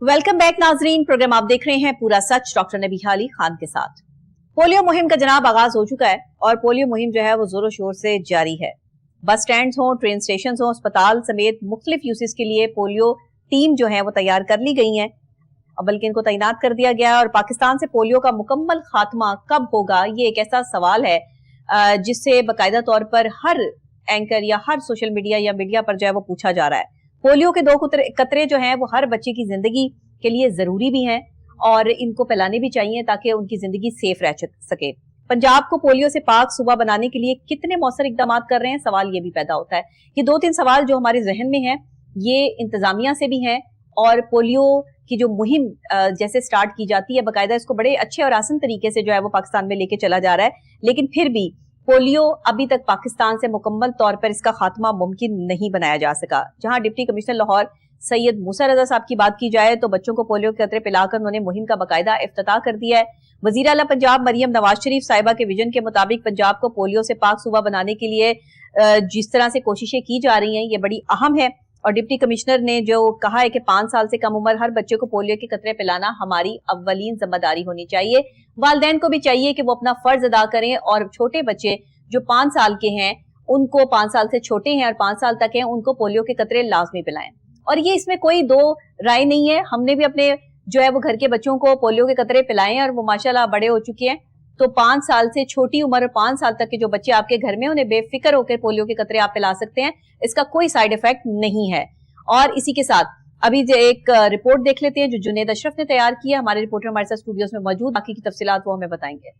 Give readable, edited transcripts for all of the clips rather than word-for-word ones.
Welcome back नाजरीन, programme आप देख रहे हैं पूरा सच डॉक्टर नबीहा अली खान के साथ। पोलियो मुहिम का जनाब आगाज हो चुका है और पोलियो मुहिम जो है वो जोरों शोर से जारी है। बस स्टैंड हो, ट्रेन स्टेशन हो, अस्पताल समेत मुख्तलिफ यूसेस के लिए पोलियो टीम जो है वो तैयार कर ली गई है, बल्कि इनको तैनात कर दिया गया है। और पाकिस्तान से पोलियो का मुकम्मल खात्मा कब होगा, ये एक ऐसा सवाल है जिससे बाकायदा तौर पर हर एंकर या हर सोशल मीडिया या मीडिया पर जो है वो पूछा जा रहा है। पोलियो के 2 कतरे जो हैं वो हर बच्चे की जिंदगी के लिए जरूरी भी हैं और इनको पिलाने भी चाहिए ताकि उनकी जिंदगी सेफ रह सके। पंजाब को पोलियो से पाक सूबा बनाने के लिए कितने मौसर इकदाम कर रहे हैं, सवाल ये भी पैदा होता है। ये 2-3 सवाल जो हमारे जहन में हैं, ये इंतजामिया से भी हैं और पोलियो की जो मुहिम जैसे स्टार्ट की जाती है बाकायदा इसको बड़े अच्छे और आसान तरीके से जो है वो पाकिस्तान में लेके चला जा रहा है, लेकिन फिर भी पोलियो अभी तक पाकिस्तान से मुकम्मल तौर पर इसका खात्मा मुमकिन नहीं बनाया जा सका। जहां डिप्टी कमिश्नर लाहौर सैयद मूसा रजा साहब की बात की जाए तो बच्चों को पोलियो के कतरे पिलाकर उन्होंने मुहिम का बाकायदा इफ्तिताह कर दिया है। वजीर आला पंजाब मरियम नवाज शरीफ साहिबा के विजन के मुताबिक पंजाब को पोलियो से पाक सूबा बनाने के लिए जिस तरह से कोशिशें की जा रही हैं ये बड़ी अहम है। और डिप्टी कमिश्नर ने जो कहा है कि 5 साल से कम उम्र हर बच्चे को पोलियो के कतरे पिलाना हमारी अव्वलीन जिम्मेदारी होनी चाहिए। वालिदैन को भी चाहिए कि वो अपना फर्ज अदा करें और छोटे बच्चे जो 5 साल के हैं उनको 5 साल से छोटे हैं और 5 साल तक हैं उनको पोलियो के कतरे लाजमी पिलाएं। और ये इसमें कोई दो राय नहीं है। हमने भी अपने जो है वो घर के बच्चों को पोलियो के कतरे पिलाएं और वो माशाल्लाह बड़े हो चुके हैं। तो 5 साल से छोटी उम्र 5 साल तक के जो बच्चे आपके घर में उन्हें बेफिक्र होकर पोलियो के कतरे आप पिला सकते हैं, इसका कोई साइड इफेक्ट नहीं है। और इसी के साथ अभी एक रिपोर्ट देख लेते हैं जो जुनेद अशरफ ने तैयार की है। हमारे रिपोर्टर हमारे साथ स्टूडियोज में मौजूद, बाकी की तफसीलात वो हमें बताएंगे।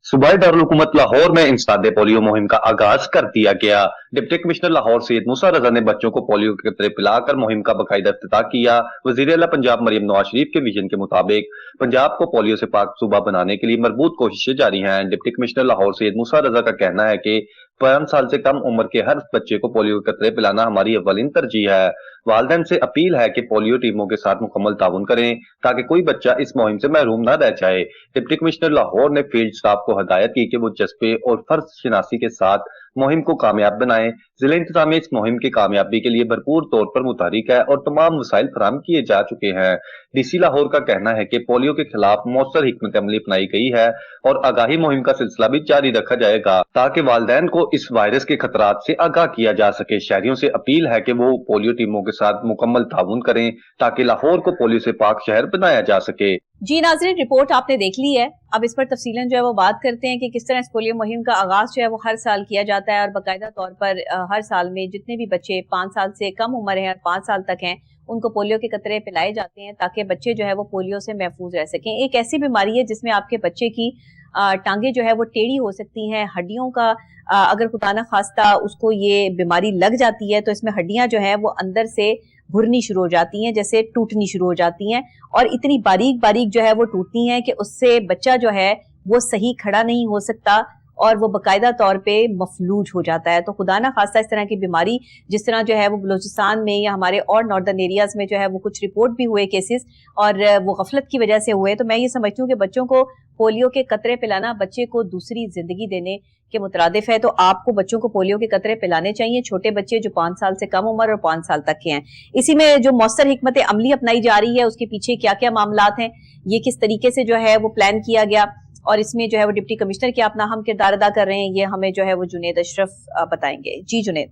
सूबाई दारुल हुकूमत लाहौर में इंसदादे पोलियो मुहिम का आगाज कर दिया गया। डिप्टी कमिश्नर लाहौर सैयद मूसा रजा ने बच्चों को पोलियो के कतरे पिलाकर मुहिम का बाकायदा इफ्तिताह किया। वजीर आला पंजाब मरियम नवाज शरीफ के विजन के मुताबिक पंजाब को पोलियो से पाक सूबा बनाने के लिए मजबूत कोशिशें जारी हैं। डिप्टी कमिश्नर लाहौर सैयद मूसा रजा का कहना है कि 5 साल से कम उम्र के हर बच्चे को पोलियो के कतरे पिलाना हमारी अव्वलीन तरजीह है। वालिदैन से अपील है कि पोलियो टीमों के साथ मुकम्मल ताउन करें ताकि कोई बच्चा इस मुहिम से महरूम न रह जाए। डिप्टी कमिश्नर लाहौर ने फील्ड स्टाफ को हदायत की कि वो जज्बे और फर्ज शनासी के साथ मुहिम को कामयाब बनाएं। जिला इंतजामिया इस मुहिम की कामयाबी के लिए भरपूर तौर पर मुतहरिक है और तमाम वसाइल फराहम किए जा चुके हैं। डीसी लाहौर का कहना है कि पोलियो के खिलाफ मौसर हिकमत अमली अपनाई गई है और आगाही मुहिम का सिलसिला भी जारी रखा जाएगा ताकि वालिदैन को इस वायरस के खतरात से आगाह किया जा सके। शहरियों से अपील है कि वो पोलियो टीमों के साथ मुकम्मल ताउन करें ताकि लाहौर को पोलियो से पाक शहर बनाया जा सके। जी नाज़रीन, रिपोर्ट आपने देख ली है। अब इस पर तफसीलन जो है वो बात करते हैं कि किस तरह इस पोलियो मुहिम का आगाज जो है वो हर साल किया जाता है और बाकायदा तौर पर हर साल में जितने भी बच्चे 5 साल से कम उम्र है और 5 साल तक हैं उनको पोलियो के कतरे पिलाए जाते हैं ताकि बच्चे जो है वो पोलियो से महफूज रह सकें। एक ऐसी बीमारी है जिसमें आपके बच्चे की टांगे जो है वो टेढ़ी हो सकती हैं, हड्डियों का अगर खुदा न खास्ता उसको ये बीमारी लग जाती है तो इसमें हड्डियां जो है वो अंदर से भुरनी शुरू हो जाती हैं, जैसे टूटनी शुरू हो जाती हैं और इतनी बारीक बारीक जो है वो टूटती हैं कि उससे बच्चा जो है वो सही खड़ा नहीं हो सकता और वो बाकायदा तौर पे मफलूज हो जाता है। तो खुदा ना खास्ता इस तरह की बीमारी जिस तरह जो है वो बलूचिस्तान में या हमारे और नॉर्दर्न एरियाज में जो है वो कुछ रिपोर्ट भी हुए केसेस और वो गफलत की वजह से हुए। तो मैं ये समझती हूँ कि बच्चों को पोलियो के कतरे पिलाना बच्चे को दूसरी जिंदगी देने के मुतरादिफ है। तो आपको बच्चों को पोलियो के कतरे पिलाने चाहिए, छोटे बच्चे जो 5 साल से कम उम्र और 5 साल तक के हैं। इसी में जो मौसर हिकमत अमली अपनाई जा रही है उसके पीछे क्या क्या मामलात हैं, ये किस तरीके से जो है वो प्लान किया गया और इसमें जो है वो डिप्टी कमिश्नर क्या अपना अहम किरदार अदा कर रहे हैं, ये हमें जो है वो जुनेद अशरफ बताएंगे। जी जुनेद।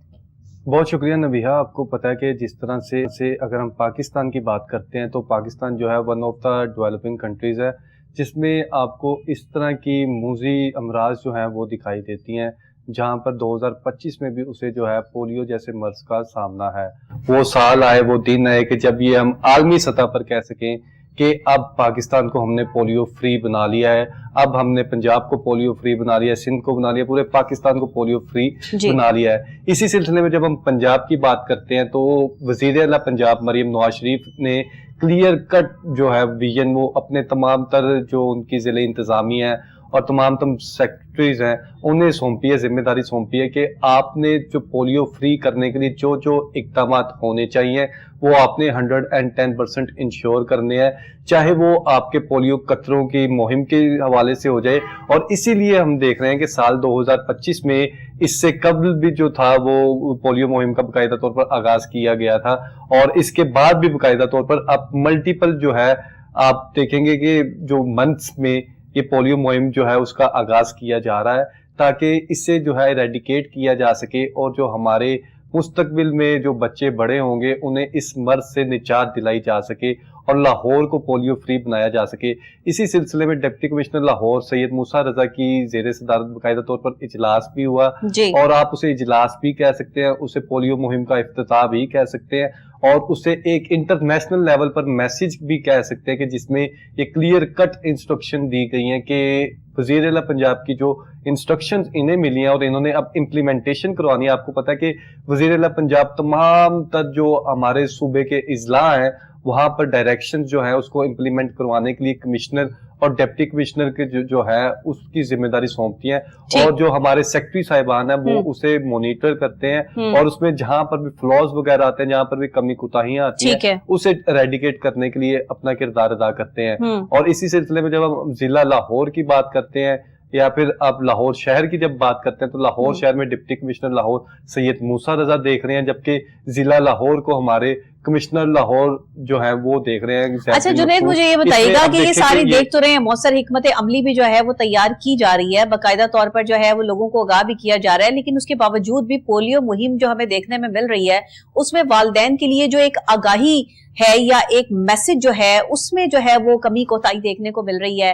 बहुत शुक्रिया नबीहा। आपको पता है कि जिस तरह से अगर हम पाकिस्तान की बात करते हैं तो पाकिस्तान जो है one of the developing countries है जिसमें आपको इस तरह की मूजी अमराज जो हैं वो दिखाई देती हैं, जहां पर 2025 में भी उसे जो है पोलियो जैसे मर्ज का सामना है। वो साल आए, वो दिन आए कि जब ये हम आलमी सतह पर कह सकें कि अब पाकिस्तान को हमने पोलियो फ्री बना लिया है। अब हमने पंजाब को पोलियो फ्री बना लिया है, सिंध को बना लिया, पूरे पाकिस्तान को पोलियो फ्री बना लिया है। इसी सिलसिले में जब हम पंजाब की बात करते हैं तो वजीर आला पंजाब मरियम नवाज शरीफ ने क्लियर कट जो है विजन वो अपने तमाम तर जो उनकी जिले इंतजामी है और तमाम सेक्रेटरीज हैं उन्हें सौंपी है, जिम्मेदारी सौंपी है कि आपने जो पोलियो फ्री करने के लिए जो जो इकदाम होने चाहिए वो आपने 110% इंश्योर करने हैं, चाहे वो आपके पोलियो कतरों की मुहिम के हवाले से हो जाए। और इसीलिए हम देख रहे हैं कि साल 2025 में इससे कबल भी जो था वो पोलियो मुहिम का बाकायदा तौर पर आगाज किया गया था, और इसके बाद भी बाकायदा तौर पर अब मल्टीपल जो है आप देखेंगे कि जो मंथ्स में ये पोलियो मुहिम जो है उसका आगाज किया जा रहा है, ताकि इससे जो है इरेडिकेट किया जा सके और जो हमारे मुस्तकबिल में जो बच्चे बड़े होंगे उन्हें इस मर्ज से निजात दिलाई जा सके और लाहौर को पोलियो फ्री बनाया जा सके। इसी सिलसिले में डिप्टी कमिश्नर लाहौर सैयद मूसा रजा की जेर सदारत बाकायदा तौर पर इजलास भी हुआ, और आप उसे इजलास भी कह सकते हैं, उसे पोलियो मुहिम का इफ्तिताह भी कह सकते हैं, और उसे एक इंटरनेशनल लेवल पर मैसेज भी कह सकते हैं कि जिसमें ये क्लियर कट इंस्ट्रक्शन दी गई हैं कि वज़ीर आला पंजाब की जो इंस्ट्रक्शंस इन्हें मिली हैं और इन्होंने अब इम्प्लीमेंटेशन करवानी है। आपको पता है कि वज़ीर आला पंजाब तमाम तर जो हमारे सूबे के इजला हैं वहां पर डायरेक्शन जो है उसको इम्प्लीमेंट करवाने के लिए कमिश्नर और डिप्टी कमिश्नर के जो है उसकी जिम्मेदारी सौंपती है, और जो हमारे सेक्रेटरी साहिबान है वो उसे मॉनिटर करते हैं, और उसमें जहां पर भी फ्लॉज वगैरह आते हैं, जहां पर भी कमी कोताहियां आती हैं उसे एरेडिकेट करने के लिए अपना किरदार अदा करते हैं। और इसी सिलसिले में जब हम जिला लाहौर की बात करते हैं या फिर आप लाहौर शहर की जब बात करते हैं तो लाहौर शहर में डिप्टी कमिश्नर लाहौर सैयद मूसा रजा देख रहे हैं, जबकि जिला लाहौर को हमारे कमिश्नर लाहौर जो है वो देख रहे हैं। अच्छा जुनैद, मुझे ये बताइएगा कि ये सारी देख तो रहे हैं, मौसर हिकमत अमली भी जो है वो तैयार की जा रही है, बाकायदा तौर पर जो है वो लोगों को आगाह भी किया जा रहा है, लेकिन उसके बावजूद भी पोलियो मुहिम जो हमें देखने में मिल रही है उसमें वालिदैन के लिए जो एक आगाही है या एक मैसेज जो है उसमें जो है वो कमी कोताही देखने को मिल रही है।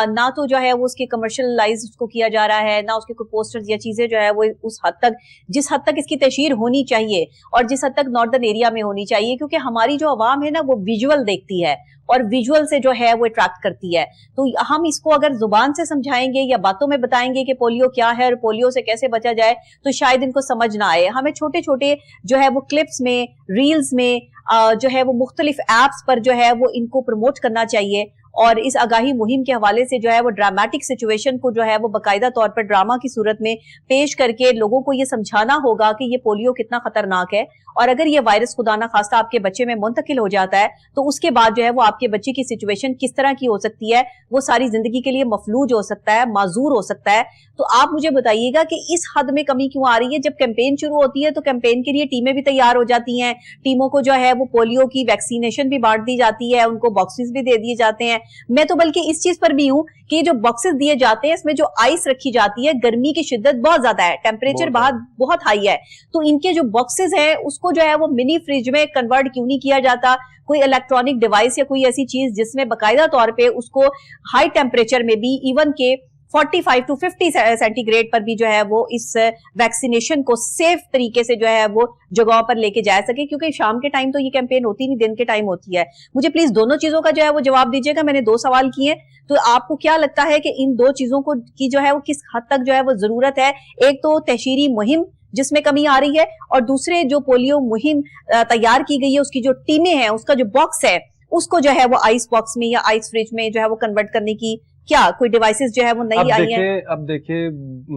ना तो जो है वो उसके कमर्शियलाइज को किया जा रहा है, ना उसके कोई पोस्टर्स या चीजें जो है वो उस हद तक जिस हद तक इसकी तशहीर होनी चाहिए और जिस हद तक नॉर्दर्न एरिया में होनी चाहिए, क्योंकि हमारी जो आवाम है ना वो विजुअल देखती है और विजुअल से जो है वो अट्रैक्ट करती है। तो हम इसको अगर जुबान से समझाएंगे या बातों में बताएंगे कि पोलियो क्या है और पोलियो से कैसे बचा जाए तो शायद इनको समझ ना आए। हमें छोटे छोटे जो है वो क्लिप्स में, रील्स में जो है वो मुख्तलिफ एप्स पर जो है वो इनको प्रमोट करना चाहिए, और इस आगाही मुहिम के हवाले से जो है वो ड्रामेटिक सिचुएशन को जो है वो बाकायदा तौर पर ड्रामा की सूरत में पेश करके लोगों को ये समझाना होगा कि ये पोलियो कितना खतरनाक है, और अगर ये वायरस खुदा ना खास्ता आपके बच्चे में मुंतकिल हो जाता है तो उसके बाद जो है वो आपके बच्चे की सिचुएशन किस तरह की हो सकती है, वो सारी जिंदगी के लिए मफलूज हो सकता है, माजूर हो सकता है। तो आप मुझे बताइएगा कि इस हद में कमी क्यों आ रही है? जब कैंपेन शुरू होती है तो कैंपेन के लिए टीमें भी तैयार हो जाती हैं, टीमों को जो है वो पोलियो की वैक्सीनेशन भी बांट दी जाती है, उनको बॉक्सेस भी दे दिए जाते हैं। मैं तो बल्कि इस चीज पर भी हूं कि जो बॉक्सेस दिए जाते हैं इसमें जो आइस रखी जाती है, गर्मी की शिद्दत बहुत ज्यादा है, टेम्परेचर बाहर बहुत हाई है, तो इनके जो बॉक्सेस है उसको जो है वो मिनी फ्रिज में कन्वर्ट क्यों नहीं किया जाता? कोई इलेक्ट्रॉनिक डिवाइस या कोई ऐसी चीज जिसमें बाकायदा तौर पे उसको हाई टेम्परेचर में भी इवन के 45 to 50 सेंटीग्रेड पर भी जो है वो इस वैक्सीनेशन को सेफ तरीके से जो है वो जगह पर लेके जा सके, क्योंकि शाम के टाइम तो ये कैंपेन होती नहीं, दिन के टाइम होती है। मुझे प्लीज दोनों चीजों का जो है वो जवाब दीजिएगा। मैंने 2 सवाल किए, तो आपको क्या लगता है कि इन 2 चीजों को की जो है वो किस हद तक जो है वो जरूरत है? एक तो तहशीरी मुहिम जिसमें कमी आ रही है, और दूसरे जो पोलियो मुहिम तैयार की गई है उसकी जो टीमें हैं, उसका जो बॉक्स है उसको जो है वो आइस बॉक्स में या आइस फ्रिज में जो है वो कन्वर्ट करने की क्या कोई डिवाइसेस जो है वो नई आई हैं? अब देखिए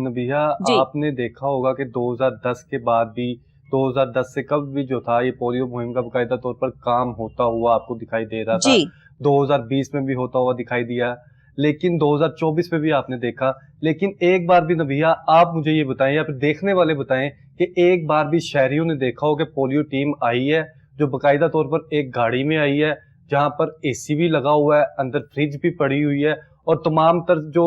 नबिहा, आपने देखा होगा कि 2010 के बाद भी, 2010 से कब भी जो था ये पोलियो मुहिम का बाकायदा तौर पर काम होता हुआ आपको दिखाई दे रहा था। 2020 में भी होता हुआ दिखाई दिया, लेकिन 2024 में भी आपने देखा। लेकिन एक बार भी नबिहा आप मुझे ये बताएं या फिर देखने वाले बताएं कि एक बार भी शहरियों ने देखा हो कि पोलियो टीम आई है जो बाकायदा तौर पर एक गाड़ी में आई है जहां पर एसी भी लगा हुआ है, अंदर फ्रिज भी पड़ी हुई है और तमाम तर जो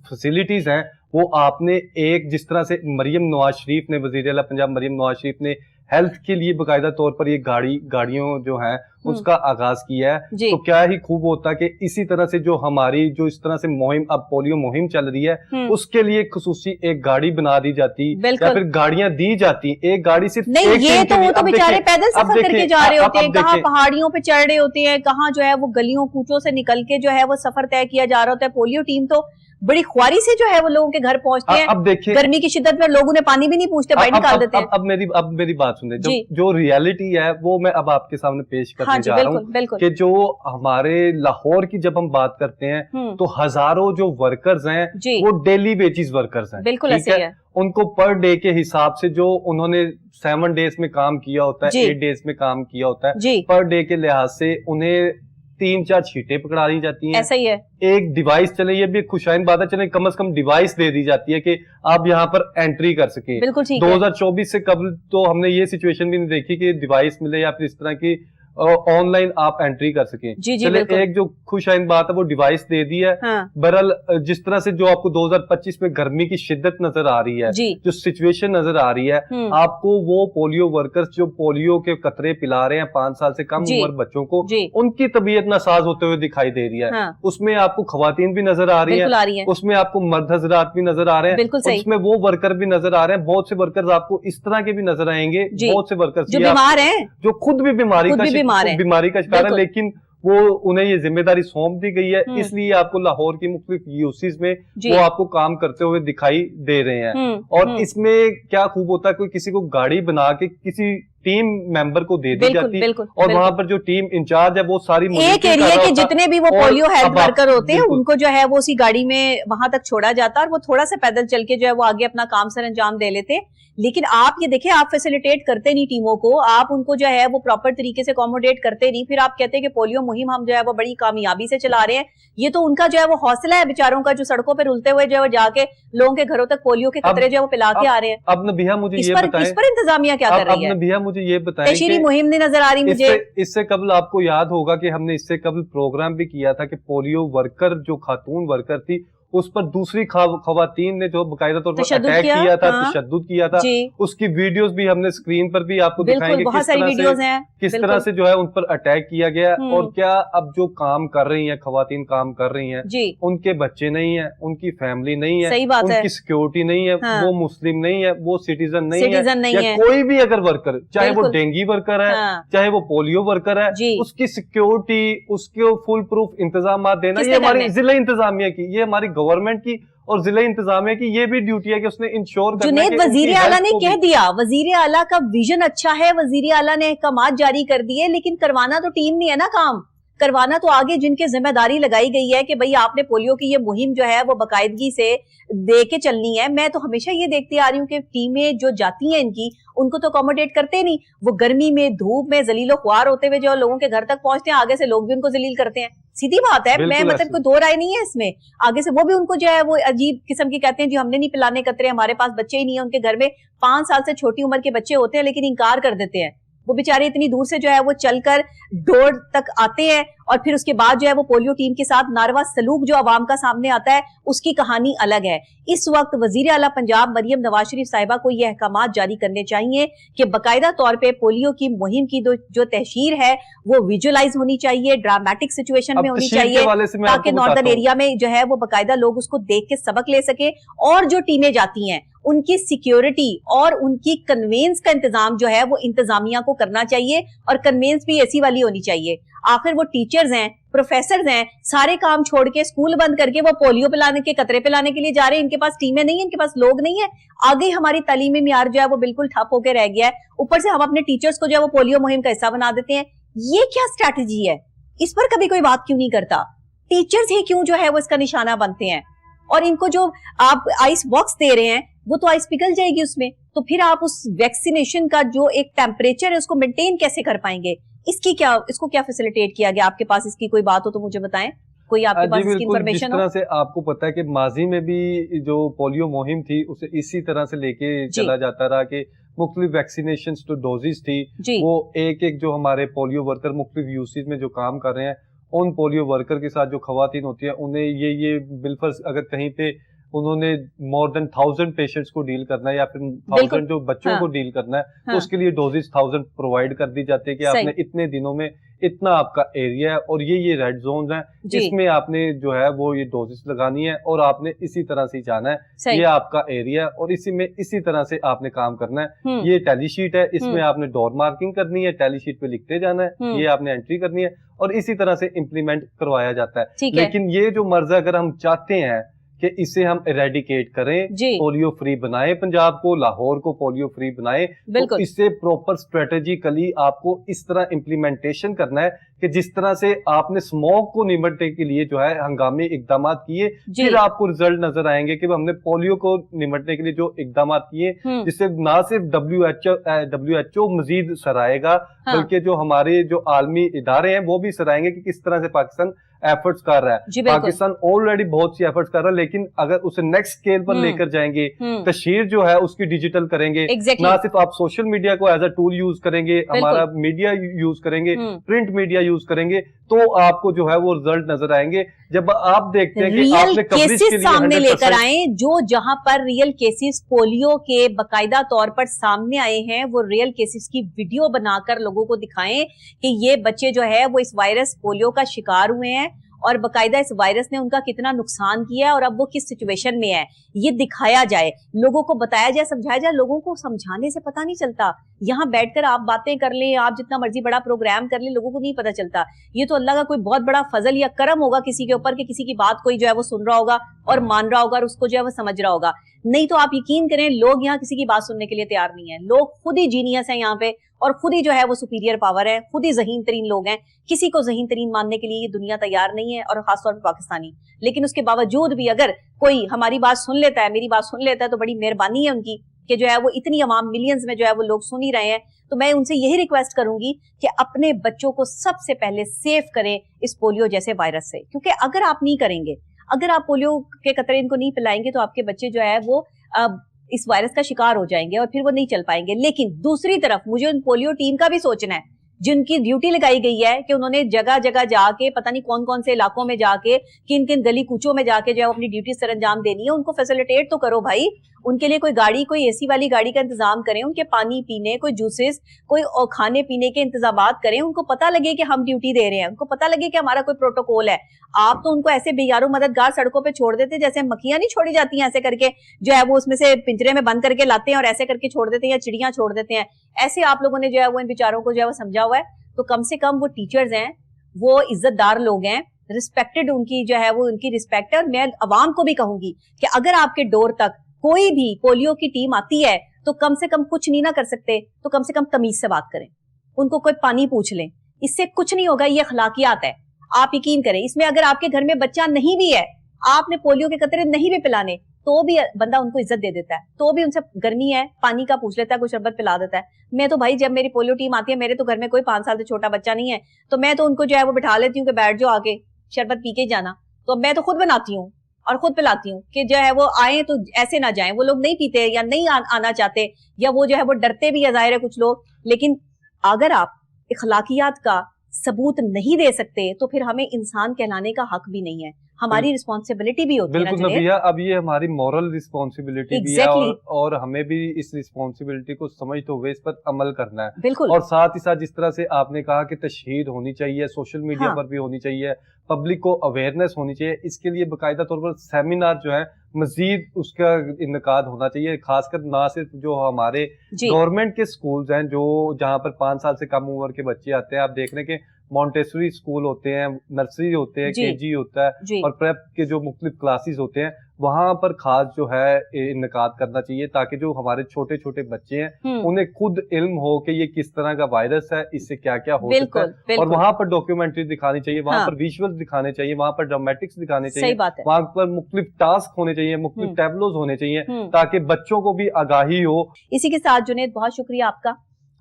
फैसिलिटीज हैं वो आपने एक जिस तरह से मरियम नवाज शरीफ ने, वजीर आला पंजाब मरियम नवाज शरीफ ने हेल्थ के लिए बाकायदा तौर पर ये गाड़ियों जो हैं उसका आगाज किया है, तो क्या ही खूब होता कि इसी तरह से जो हमारी जो इस तरह से मुहिम अब पोलियो मुहिम चल रही है उसके लिए खुसूसी एक गाड़ी बना दी जाती या फिर गाड़ियां दी जाती। एक गाड़ी सिर्फ नहीं, ये तो वो तो बेचारे पैदल सफर करके जा रहे होते हैं, कहाँ पहाड़ियों पे चढ़ रहे होते हैं, कहाँ जो है वो गलियों कूचों से निकल के जो है वो सफर तय किया जा रहा होता है। पोलियो टीम तो बड़ी ख्वारी से जो है वो लोगों के घर पहुंचते हैं। अब देखिए गर्मी की शिद्दत में लोग उन्हें पानी भी नहीं पूछते, बाहर निकाल देते हैं। अब मेरी बात सुने, जो रियलिटी है वो मैं अब आपके सामने पेश करने जा रहा हूँ कि जो हमारे लाहौर की जब हम बात करते हैं तो हजारों जो वर्कर्स हैं वो डेली वेजेस वर्कर्स हैं, बिल्कुल ऐसे है। उनको पर डे के हिसाब से जो उन्होंने 7 डेज में काम किया होता है, 8 डेज में काम किया होता है, पर डे के लिहाज से उन्हें 3-4 छींटें पकड़ा दी जाती हैं। ऐसा ही है। एक डिवाइस चले, ये भी खुशाइन बात है, चले कम से कम डिवाइस दे दी जाती है कि आप यहाँ पर एंट्री कर सके। बिल्कुल ठीक 2024 से कबल तो हमने ये सिचुएशन भी नहीं देखी कि डिवाइस मिले या फिर इस तरह की ऑनलाइन आप एंट्री कर सके। चले एक जो खुशाइन बात है वो डिवाइस दे दी है। बहरहाल जिस तरह से जो आपको 2025 में गर्मी की शिद्दत नजर आ रही है, जो सिचुएशन नजर आ रही है, आपको वो पोलियो वर्कर्स जो पोलियो के कतरे पिला रहे हैं 5 साल से कम उम्र बच्चों को, उनकी तबीयत नासाज होते हुए दिखाई दे रही है। उसमें आपको खवातीन भी नजर आ रही है, उसमें आपको मर्द हजरात भी नजर आ रहे हैं, उसमें वो वर्कर भी नजर आ रहे हैं। बहुत से वर्कर्स आपको इस तरह के भी नजर आएंगे, बहुत से वर्कर्स जो बीमार हैं, जो खुद भी बीमारी का शिकार है, लेकिन वो उन्हें ये जिम्मेदारी सौंप दी गई है, इसलिए आपको लाहौर की मुख्तलिफ यूसीज में वो आपको काम करते हुए दिखाई दे रहे हैं। और इसमें क्या खूब होता है, कोई किसी को गाड़ी बना के किसी टीम मेंबर को दे दी जाती है और वहां पर जो टीम इंचार्ज है वो सारी एक एरिया के जितने भी वो पोलियो हेल्थ वर्कर होते हैं उनको जो है वो उसी गाड़ी में वहां तक छोड़ा जाता है और वो थोड़ा सा पैदल चल के जो है वो आगे अपना काम सर अंजाम दे लेते। लेकिन आप ये देखिए, आप फैसिलिटेट करते नहीं टीमों को, आप उनको जो है वो प्रॉपर तरीके से अकोमोडेट करते नहीं, फिर आप कहते हैं कि पोलियो मुहिम हम जो है वो बड़ी कामयाबी से चला रहे हैं। ये तो उनका जो है वो हौसला है बेचारों का, जो सड़कों पर रुलते हुए जो है वो जाके लोगों के घरों तक पोलियो के खतरे जो है वो पिला के आ रहे हैं। अब नबिहा मुझे ये बताएं, इस पर इंतजामिया क्या कर रही है? नबिहा मुझे ये बताएं, मुहिम नहीं नजर आ रही मुझे। इससे कबल आपको याद होगा कि हमने इससे कबल प्रोग्राम भी किया था कि पोलियो वर्कर जो खातून वर्कर थी उस पर दूसरी खवातीन ने जो बाकायदा तौर पर अटैक किया था, तशद्दुद किया था, उसकी वीडियोस भी हमने स्क्रीन पर भी आपको दिखाएंगे किस तरह से जो है उन पर अटैक किया गया। और क्या अब जो काम कर रही हैं खवातीन, काम कर रही हैं, उनके बच्चे नहीं है, उनकी फैमिली नहीं है, उनकी सिक्योरिटी नहीं है, वो मुस्लिम नहीं है, वो सिटीजन नहीं है, कोई भी अगर वर्कर, चाहे वो डेंगू वर्कर है, चाहे वो पोलियो वर्कर है, उसकी सिक्योरिटी, उसके फुल प्रूफ इंतजाम देना, ये हमारी जिला इंतजामिया की, ये हमारी गवर्नमेंट की और जिला इंतजामिया की ये भी ड्यूटी है कि उसने इंश्योर करना है। जुनेद वजीर आला ने कह दिया, वजीर आला का विजन अच्छा है, वजीर आला ने अहकामात जारी कर दिए, लेकिन करवाना तो टीम नहीं है ना, काम करवाना तो आगे जिनके जिम्मेदारी लगाई गई है कि भाई आपने पोलियो की ये मुहिम जो है वो बाकायदगी से दे के चलनी है। मैं तो हमेशा ये देखती आ रही हूँ कि टीमें जो जाती हैं इनकी, उनको तो अकोमोडेट करते नहीं, वो गर्मी में धूप में जलीलो ख्वार होते हुए जो लोगों के घर तक पहुंचते हैं, आगे से लोग भी उनको जलील करते हैं। सीधी बात है, मैं मतलब कोई दो राय नहीं है इसमें। आगे से वो भी उनको जो है वो अजीब किस्म की कहते हैं जी हमने नहीं पिलाने कतरे, हमारे पास बच्चे ही नहीं है। उनके घर में 5 साल से छोटी उम्र के बच्चे होते हैं लेकिन इनकार कर देते हैं। वो बेचारे इतनी दूर से जो है वो चलकर डोर तक आते हैं और फिर उसके बाद जो है वो पोलियो टीम के साथ नारवा सलूक जो आवाम का सामने आता है उसकी कहानी अलग है। इस वक्त वजीर आला पंजाब मरियम नवाज शरीफ साहिबा को ये अहकामात जारी करने चाहिए कि बाकायदा तौर पे पोलियो की मुहिम की जो तहशीर है वो विजुअलाइज होनी चाहिए, ड्रामेटिक सिचुएशन में होनी चाहिए, ताकि नॉर्दर्न एरिया में जो है वो बाकायदा लोग उसको देख के सबक ले सके। और जो टीमें जाती हैं उनकी सिक्योरिटी और उनकी कन्वेंस का इंतजाम जो है वो इंतजामिया को करना चाहिए और कन्वेंस भी ऐसी वाली होनी चाहिए। आखिर वो टीचर्स हैं, प्रोफेसर हैं, सारे काम छोड़ के स्कूल बंद करके वो पोलियो पिलाने के कतरे पिलाने के लिए जा रहे हैं। इनके पास टीमें नहीं है, इनके पास लोग नहीं है। आगे हमारी तालीमी मियार जो है वो बिल्कुल ठप होकर रह गया है। ऊपर से हम अपने टीचर्स को जो है वो पोलियो मुहिम का हिस्सा बना देते हैं। ये क्या स्ट्रैटेजी है? इस पर कभी कोई बात क्यों नहीं करता? टीचर्स ही क्यों जो है वो इसका निशाना बनते हैं? और इनको जो आप आइस बॉक्स दे रहे हैं वो तो आइस पिघल जाएगी उसमें, तो फिर आप उस वैक्सीनेशन का जो एक टेम्परेचर है उसको मेंटेन कैसे कर पाएंगे? इसको क्या फैसिलिटेट किया गया? आपके पास इसकी कोई बात हो तो मुझे बताएं, कोई आपके पास इसकी इंफॉर्मेशन हो? जिस तरह से आपको पता है कि माजी में भी जो पोलियो मुहिम थी उसे इसी तरह से लेके चला जाता रहा कि मुख्तलिफ वैक्सीनेशन जो डोजेज थी वो एक एक जो हमारे पोलियो वर्कर मुख्तलिफ यूसीज में जो काम कर रहे हैं उन पोलियो वर्कर के साथ जो खवातीन होती है उन्हें ये बिलफर्ज अगर कहीं पे उन्होंने मोर देन 1000 पेशेंट्स को डील करना है या फिर 1000 जो बच्चों को डील करना है तो उसके लिए डोजेज 1000 प्रोवाइड कर दी जाती है कि आपने इतने दिनों में इतना आपका एरिया है और ये रेड जोन है, इसमें आपने जो है वो ये डोजेस लगानी है और आपने इसी तरह से जाना है, ये आपका एरिया और इसी तरह से आपने काम करना है। ये टैली शीट है, इसमें आपने डोर मार्किंग करनी है, टैली शीट पे लिखते जाना है, ये आपने एंट्री करनी है और इसी तरह से इम्प्लीमेंट करवाया जाता है। लेकिन ये जो मर्ज अगर हम चाहते हैं کہ اسے ہم ایریڈیکیٹ کریں, جی پولیو فری بنائیں پنجاب کو, لاہور کو پولیو فری بنائیں. بالکل, اس سے پروپر اسٹریٹجیکلی آپ کو اس طرح امپلیمنٹیشن کرنا ہے کہ جس طرح سے آپ نے اسموک کو نمٹنے کے لیے جو ہے ہنگامی اقدامات کیے, پھر آپ کو رزلٹ نظر آئیں گے کہ ہم نے پولیو کو نمٹنے کے لیے جو اقدامات کیے, جس سے نہ صرف WHO مزید سرائے گا, بلکہ جو ہمارے جو عالمی ادارے ہیں وہ بھی سرائیں گے کہ کس طرح سے پاکستان ایفرٹس کر رہا ہے. پاکستان آلریڈی بہت سی ایفرٹس کر رہا ہے, لیکن اگر اسے نیکسٹ اسکیل پر لے کر جائیں گے, تشہیر جو ہے اس کی ڈیجیٹل کریں گے, نہ صرف آپ سوشل میڈیا کو ایز اے ٹول یوز کریں گے, ہمارا میڈیا یوز کریں گے, پرنٹ میڈیا یوز کریں گے, تو آپ کو جو ہے وہ رزلٹ نظر آئیں گے. جب آپ دیکھتے ہیں کہ آپ نے کوریج کے لیے سامنے لے کر آئیں, جو جہاں پر ریئل کیسز پولیو کے باقاعدہ طور پر سامنے آئے ہیں, وہ ریئل کیسز کی ویڈیو بنا کر لوگوں کو دکھائیں کہ یہ بچے جو ہے وہ اس وائرس پولیو کا شکار ہوئے ہیں اور باقاعدہ اس وائرس نے ان کا کتنا نقصان کیا ہے اور اب وہ کس سچویشن میں ہے, یہ دکھایا جائے, لوگوں کو بتایا جائے, سمجھایا جائے. لوگوں کو سمجھانے سے پتہ نہیں چلتا, یہاں بیٹھ کر آپ باتیں کر لیں, آپ جتنا مرضی بڑا پروگرام کر لیں, لوگوں کو نہیں پتہ چلتا. یہ تو اللہ کا کوئی بہت بڑا فضل یا کرم ہوگا کسی کے اوپر کہ کسی کی بات کوئی جو ہے وہ سن رہا ہوگا اور مان رہا ہوگا اور اس کو جو ہے وہ سمجھ رہا ہوگا. نہیں تو آپ یقین کریں لوگ یہاں کسی کی بات سننے کے لیے تیار نہیں ہیں. لوگ خود ہی جینیس ہیں یہاں پہ, اور خود ہی جو ہے وہ سپیریئر پاور ہے, خود ہی ذہین ترین لوگ ہیں. کسی کو ذہین ترین ماننے کے لیے یہ دنیا تیار نہیں ہے, اور خاص طور پہ پاکستانی. لیکن اس کے باوجود بھی اگر کوئی ہماری بات سن لیتا ہے, میری بات سن لیتا ہے, تو بڑی مہربانی ہے ان کی کہ جو ہے وہ اتنی عوام ملینز میں جو ہے وہ لوگ سن ہی رہے ہیں. تو میں ان سے یہی ریکویسٹ کروں گی کہ اپنے بچوں کو سب سے پہلے سیف کریں اس پولیو جیسے وائرس سے, کیونکہ اگر آپ نہیں کریں گے, اگر آپ پولیو کے قطرے ان کو نہیں پلائیں گے, تو آپ کے بچے جو ہے وہ اس وائرس کا شکار ہو جائیں گے اور پھر وہ نہیں چل پائیں گے. لیکن دوسری طرف مجھے ان پولیو ٹیم کا بھی سوچنا ہے, جن کی ڈیوٹی لگائی گئی ہے کہ انہوں نے جگہ جگہ جا کے, پتہ نہیں کون کون سے علاقوں میں جا کے, کن کن گلی کوچوں میں جا کے جو ہے اپنی ڈیوٹی سر انجام دینی ہے. ان کو فیسیلیٹیٹ تو کرو بھائی, ان کے لیے کوئی گاڑی, کوئی اے سی والی گاڑی کا انتظام کریں, ان کے پانی پینے, کوئی جوسز, کوئی کھانے پینے کے انتظامات کریں. ان کو پتہ لگے کہ ہم ڈیوٹی دے رہے ہیں, ان کو پتہ لگے کہ ہمارا کوئی پروٹوکول ہے. آپ تو ان کو ایسے بے یارو مددگار سڑکوں پہ چھوڑ دیتے جیسے مکھیاں نہیں چھوڑی جاتی ہیں, ایسے کر کے جو ہے وہ اس میں سے پنجرے میں بند کر کے لاتے ہیں اور ایسے کر کے چھوڑ دیتے ہیں, یا چڑیاں چھوڑ دیتے ہیں. ایسے آپ لوگوں نے جو ہے وہ ان بیچاروں کو جو ہے وہ سمجھا ہوا ہے. تو کم سے کم وہ ٹیچرز ہیں, وہ عزت دار لوگ ہیں, رسپیکٹڈ ان کی جو ہے وہ ان کی رسپیکٹ ہے. اور میں عوام کو بھی کہوں گی کہ اگر آپ کے ڈور تک کوئی بھی پولیو کی ٹیم آتی ہے تو کم سے کم کچھ نہیں نہ کر سکتے تو کم سے کم تمیز سے بات کریں, ان کو کوئی پانی پوچھ لیں. اس سے کچھ نہیں ہوگا, یہ اخلاقیات ہے, آپ یقین کریں. اس میں اگر آپ کے گھر میں بچہ نہیں بھی ہے, آپ نے پولیو کے قطرے نہیں بھی پلانے, تو بھی بندہ ان کو عزت دے دیتا ہے, تو بھی ان سے گرمی ہے پانی کا پوچھ لیتا ہے, کوئی شربت پلا دیتا ہے. میں تو بھائی جب میری پولیو ٹیم آتی ہے, میرے تو گھر میں کوئی 5 سال سے چھوٹا بچہ نہیں ہے, تو میں تو ان کو جو ہے وہ بٹھا لیتی ہوں کہ بیٹھ جاؤ آ کے, شربت پی کے جانا. تو میں تو خود بناتی ہوں اور خود پلاتی ہوں کہ جو ہے وہ آئیں تو ایسے نہ جائیں. وہ لوگ نہیں پیتے یا نہیں آنا چاہتے, یا وہ جو ہے وہ ڈرتے بھی ہے, ظاہر ہے کچھ لوگ. لیکن اگر آپ اخلاقیات کا ثبوت نہیں دے سکتے تو پھر ہمیں انسان کہلانے کا حق بھی نہیں ہے. ہماری رسپانسبلٹی بھی ہوتی ہے. بالکل نبیہ, اب یہ ہماری مورل رسپانسبلٹی بھی ہے, اور ہمیں بھی اس رسپانسبلٹی کو سمجھتے ہوئے اس پر عمل کرنا ہے. بالکل. اور ساتھ ہی ساتھ جس طرح سے آپ نے کہا کہ تشہیر ہونی چاہیے, سوشل میڈیا پر بھی ہونی چاہیے, پبلک کو اویئرنیس ہونی چاہیے. اس کے لیے باقاعدہ طور پر سیمینار جو ہے مزید اس کا انعقاد ہونا چاہیے, خاص کر نہ صرف جو ہمارے گورنمنٹ کے سکولز ہیں جو جہاں پر 5 سال سے کم عمر کے بچے آتے ہیں. آپ دیکھ رہے ہیں کہ مونٹیسری اسکول ہوتے ہیں, نرسری ہوتے ہیں, کے جی ہوتا ہے, اور پریپ کے جو مختلف کلاسز ہوتے ہیں, وہاں پر خاص جو ہے انعقاد کرنا چاہیے, تاکہ جو ہمارے چھوٹے چھوٹے بچے ہیں انہیں خود علم ہو کہ یہ کس طرح کا وائرس ہے, اس سے کیا کیا ہو سکتا ہے. اور وہاں پر ڈاکیومنٹری دکھانی چاہیے, وہاں پر ویژولز دکھانے چاہیے, وہاں پر ڈرامیٹکس دکھانے چاہیے, وہاں پر مختلف ٹاسک ہونے چاہیے, مختلف ٹیبلوز ہونے چاہیے, تاکہ بچوں کو بھی آگاہی ہو. اسی کے ساتھ جنید بہت شکریہ آپ کا.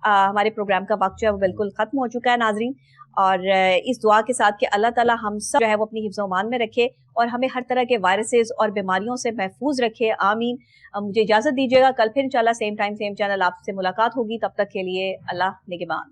ہمارے پروگرام کا وقت جو ہے وہ بالکل ختم ہو چکا ہے ناظرین, اور اس دعا کے ساتھ کہ اللہ تعالی ہم سب جو ہے وہ اپنی حفظ و امان میں رکھے اور ہمیں ہر طرح کے وائرسز اور بیماریوں سے محفوظ رکھے. آمین. مجھے اجازت دیجیے گا, کل پھر انشاءاللہ سیم ٹائم سیم چینل آپ سے ملاقات ہوگی. تب تک کے لیے اللہ نگہبان.